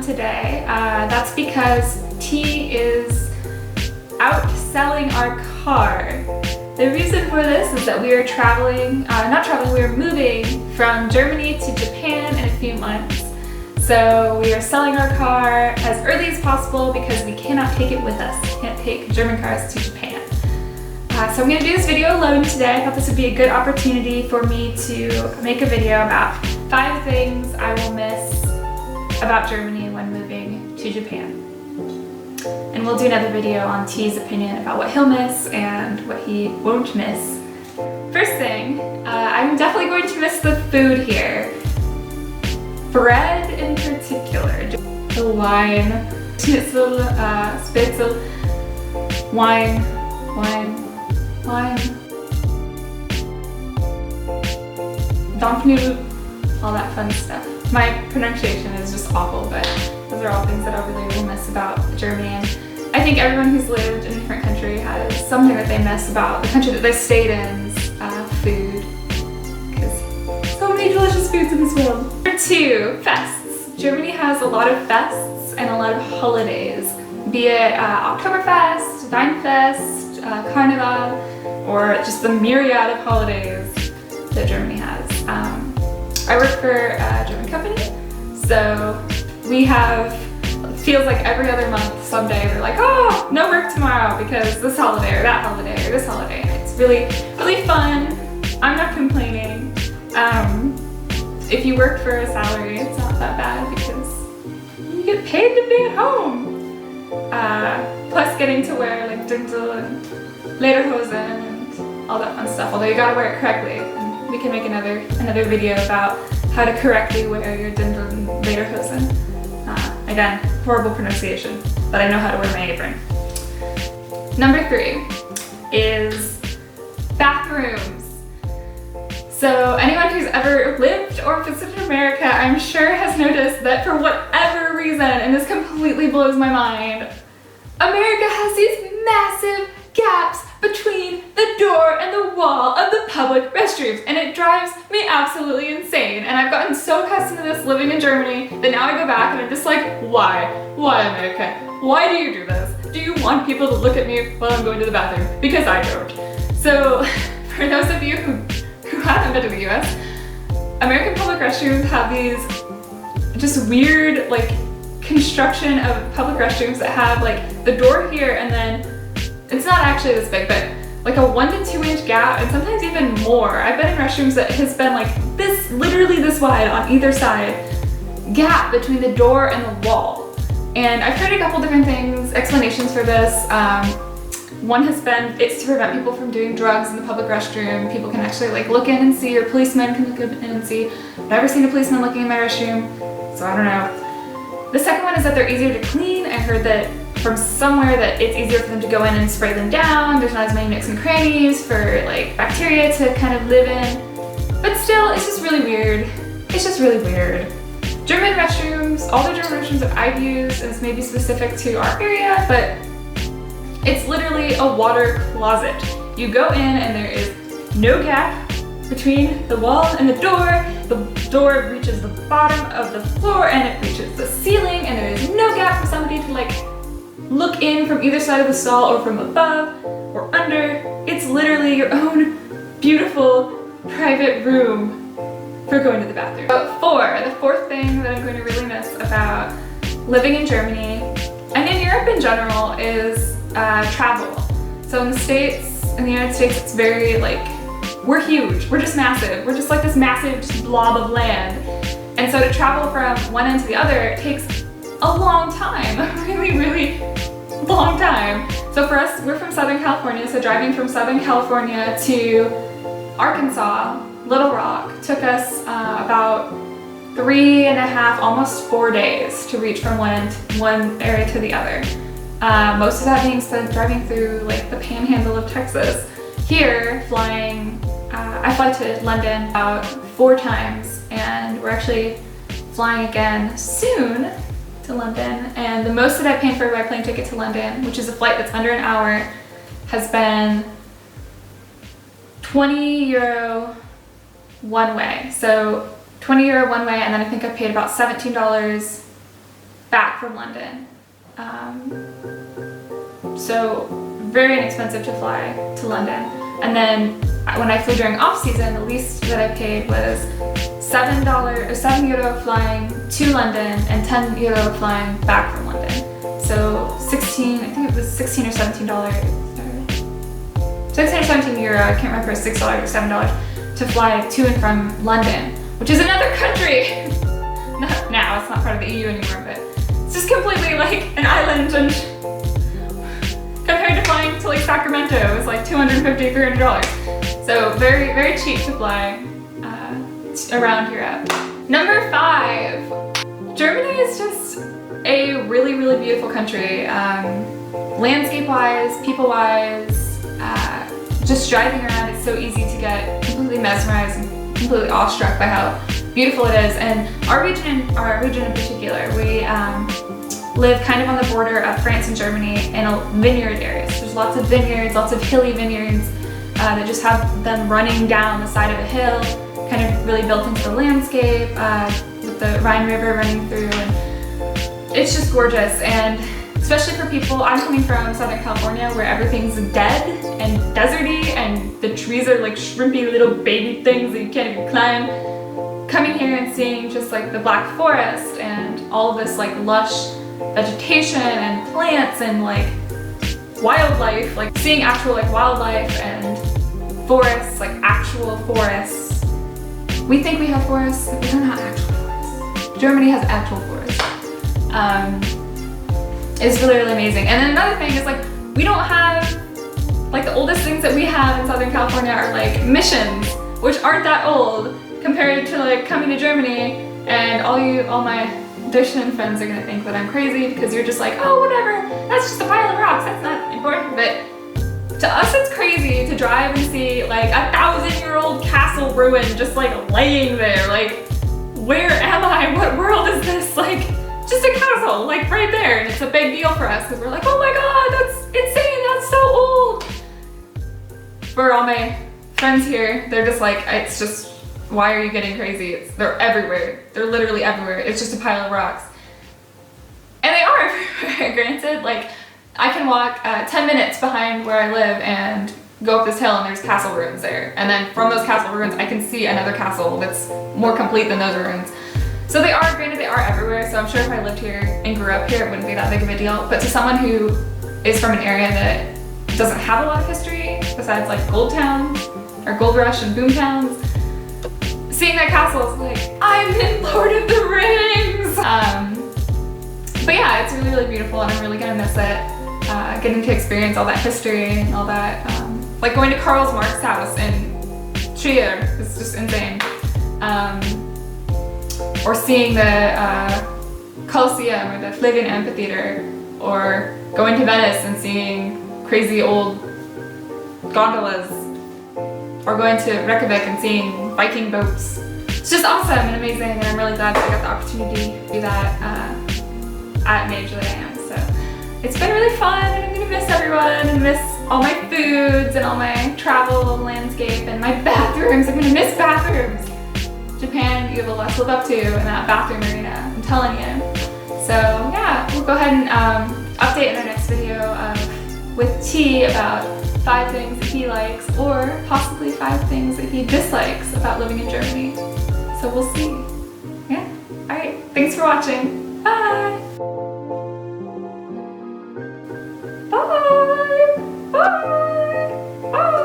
alone today. That's because T is out selling our car. The reason for this is that we are we are moving from Germany to Japan in a few months. So we are selling our car as early as possible because we cannot take it with us. Can't take German cars to Japan. So I'm going to do this video alone today. I thought this would be a good opportunity for me to make a video about 5 things I will miss about Germany when moving to Japan. And we'll do another video on T's opinion about what he'll miss and what he won't miss. First thing, I'm definitely going to miss the food here. Bread in particular. The wine, schnitzel, spitzel, wine. Dampfnudel, all that fun stuff. My pronunciation is just awful, but those are all things that I really will miss about Germany. And I think everyone who's lived in a different country has something that they miss about the country that they stayed in's food, because so many delicious foods in this world. Number 2, fests. Germany has a lot of fests and a lot of holidays, be it Oktoberfest, Weinfest, Carnival, or just the myriad of holidays that Germany has. I work for a German company, so we have, feels like every other month someday we're like, oh, no work tomorrow because this holiday or that holiday or this holiday. It's really, really fun. I'm not complaining. If you work for a salary, it's not that bad because you get paid to be at home. Plus getting to wear like Dirndl and lederhosen and all that fun stuff, although you gotta wear it correctly. And we can make another video about how to correctly wear your Dirndl and lederhosen. Again, horrible pronunciation, but I know how to wear my apron. Number 3 is bathrooms. So anyone who's ever lived or visited America, I'm sure has noticed that for whatever reason, and this completely blows my mind, America has these massive gaps between the door and the wall of the public restrooms, and it drives me absolutely insane. And I've gotten so accustomed to this living in Germany that now I go back and I'm just like, why? Why, America? Why do you do this? Do you want people to look at me while I'm going to the bathroom? Because I don't. So for those of you who haven't been to the US, American public restrooms have these just weird like construction of public restrooms that have like the door here, and then it's not actually this big, but like a 1 to 2 inch gap, and sometimes even more. I've been in restrooms that has been like this, literally this wide on either side, gap between the door and the wall. And I've heard a couple different things, explanations for this. One has been it's to prevent people from doing drugs in the public restroom. People can actually like look in and see, or policemen can look in and see. I've never seen a policeman looking in my restroom, so I don't know. The second one is that they're easier to clean. I heard that from somewhere that it's easier for them to go in and spray them down. There's not as many nooks and crannies for like bacteria to kind of live in. But still, it's just really weird. It's just really weird. German restrooms, all the German restrooms that I've used, and it's maybe specific to our area, but it's literally a water closet. You go in and there is no gap between the wall and the door. The door reaches the bottom of the floor and it reaches the ceiling, and there is no gap for somebody to like look in from either side of the stall or from above or under. It's literally your own beautiful private room for going to the bathroom. But the fourth thing that I'm going to really miss about living in Germany and in Europe in general is travel. So in the States, in the United States, it's very like, we're huge, we're just massive. We're just like this massive just blob of land. And so to travel from one end to the other, it takes a long time, a really, really long time. So for us, we're from Southern California, so driving from Southern California to Arkansas, Little Rock, took us about 3.5, almost 4 days to reach from one area to the other. Most of that being spent driving through like the panhandle of Texas. Here, flying, I fly to London about 4 times, and we're actually flying again soon to London. And the most that I've paid for my plane ticket to London, which is a flight that's under an hour, has been 20 euro one way. So 20 euro one way, and then I think I paid about $17 back from London. So very inexpensive to fly to London. And then when I flew during off season, the least that I paid was €7 flying to London and €10 flying back from London. So 16, I think it was $16 or $17, 16 or 17 euro, I can't remember, $6 or $7 to fly to and from London, which is another country. Now it's not part of the EU anymore, but it's just completely like an island, and compared to flying to like Sacramento, it was like $250, $300. So very, very cheap to fly around Europe. Number 5, Germany is just a really, really beautiful country. Landscape-wise, people-wise, just driving around, it's so easy to get completely mesmerized and completely awestruck by how beautiful it is. And our region in particular, we live kind of on the border of France and Germany in a vineyard area. So there's lots of vineyards, lots of hilly vineyards that just have them running down the side of a hill, kind of really built into the landscape, with the Rhine River running through, and it's just gorgeous. And especially for people, I'm coming from Southern California where everything's dead and deserty and the trees are like shrimpy little baby things that you can't even climb. Coming here and seeing just like the Black Forest and all of this like lush vegetation and plants and like wildlife, like seeing actual like wildlife and forests, like actual forests. We think we have forests, but they're not actual forests. Germany has actual forests. It's really, really amazing. And then another thing is like, we don't have, like the oldest things that we have in Southern California are like missions, which aren't that old compared to like coming to Germany. And all my Deutschland friends are gonna think that I'm crazy because you're just like, oh, whatever, that's just a pile of rocks, that's not important. But to us, it's crazy to drive and see like a 1,000-year-old castle ruin just like laying there. Like, where am I? What world is this? Like, just a castle, like right there. And it's a big deal for us because we're like, oh my God, that's insane, that's so old. For all my friends here, they're just like, it's just, why are you getting crazy? They're everywhere. They're literally everywhere. It's just a pile of rocks. And they are everywhere, granted. Like, I can walk 10 minutes behind where I live and go up this hill and there's castle ruins there. And then from those castle ruins, I can see another castle that's more complete than those ruins. So they are, granted, they are everywhere. So I'm sure if I lived here and grew up here, it wouldn't be that big of a deal. But to someone who is from an area that doesn't have a lot of history, besides like Gold Town or Gold Rush and Boom Towns, seeing that castle is like, I'm in Lord of the Rings! But yeah, it's really, really beautiful and I'm really gonna miss it. Getting to experience all that history and all that. Like going to Karl Marx's house in Trier is just insane. Or seeing the Colosseum or the Flavian Amphitheater, or going to Venice and seeing crazy old gondolas, or going to Reykjavik and seeing Viking boats. It's just awesome and amazing, and I'm really glad that I got the opportunity to do that at an age that I am. So it's been really fun, and I'm gonna miss everyone and miss all my foods and all my travel and landscape and my bathrooms. I'm gonna miss bathrooms. Japan, you have a lot to live up to in that bathroom arena, I'm telling you. So yeah, we'll go ahead and update in our next video with T about 5 things that he likes, or possibly 5 things that he dislikes about living in Germany. So we'll see. Yeah, alright, thanks for watching, bye!